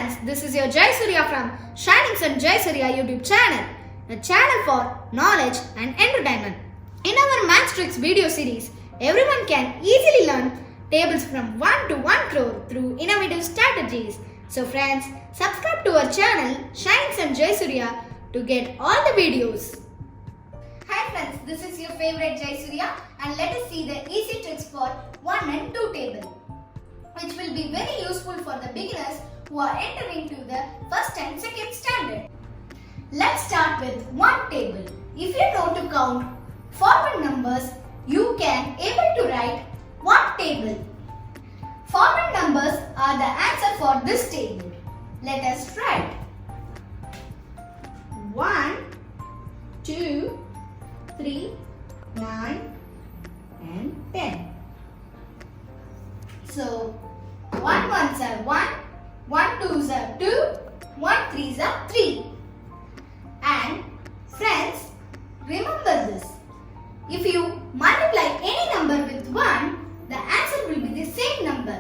friends, this is your Jai Surya from Shining Sun Jai Surya YouTube channel, a channel for knowledge and entertainment. In our Maths Tricks video series, everyone can easily learn tables from 1 to 1 crore through innovative strategies. So friends, subscribe to our channel Shining Sun Jai Surya to get all the videos. Hi friends, this is your favorite Jai Surya and let us see the easy tricks for 1 and 2 table, which will be very useful for the beginners who are entering to the first and second standard. Let's start with 1 table. If you know to count forward numbers, you can able to write 1 table. Forward numbers are the answer for this table. Let us write 1, 2, 3, 9 and 10. So 1 ones are 1, 1 twos are 2, 1 threes are 3. And friends, remember this. If you multiply any number with 1, the answer will be the same number.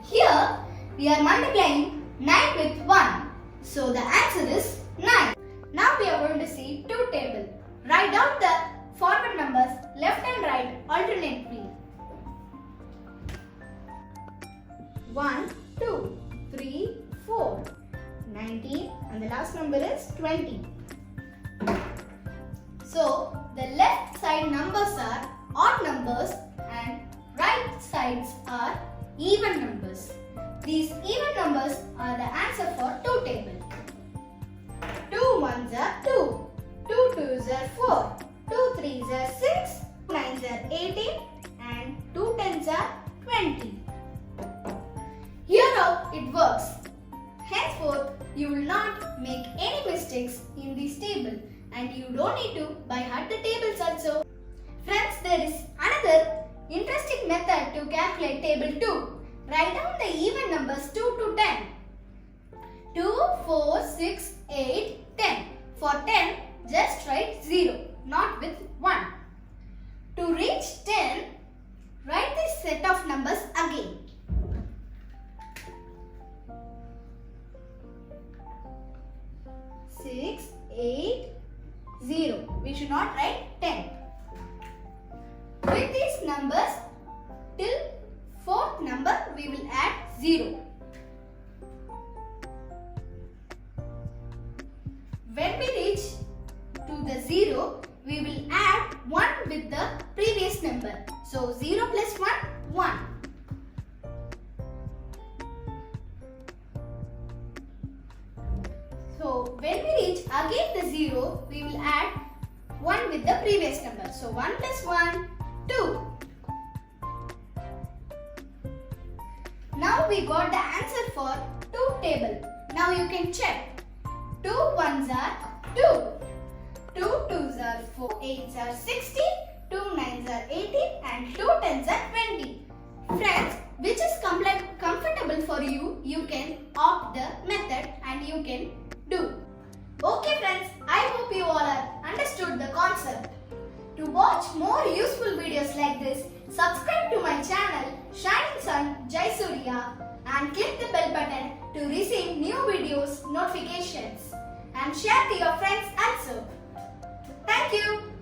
Here we are multiplying 9 with 1. So the answer is 9. Now we are going to see 2 table. Write down the forward numbers left and right alternately. 1, 2, 3, 4, 19 and the last number is 20. So the left side numbers are odd numbers and right sides are even numbers. These even numbers are the answer for 2 table. 2 ones are 2, 2 twos are 4, 2 threes are 6, 2 nines are 18 and 2 tens are 20. Here how it works. Henceforth, you will not make any mistakes in this table and you don't need to by heart the tables also. Friends, there is another interesting method to calculate table 2. Write down the even numbers 2 to 10. 2, 4, 6, 8, 10. For 10, just write 0, not with 1. To reach 10, write this set of numbers again. 6, 8, 0. We should not write 10. With these numbers, till 4th number, we will add 0. When we reach to the 0, we will add 1 with the previous number. So 0 plus 1, 1. So when we reach again the 0, we will add 1 with the previous number. So 1 plus 1, 2. Now we got the answer for 2 table. Now you can check. 2 ones are 2. 2 twos are 4. 8s are 60. 2 nines are 18 and 2 tens are 20. Friends, which is comfortable for you, you can opt the method and you can do. Okay friends, I hope you all have understood the concept. To watch more useful videos like this, subscribe to my channel Shining Sun Jai Surya and click the bell button to receive new videos notifications and share to your friends also. Thank you.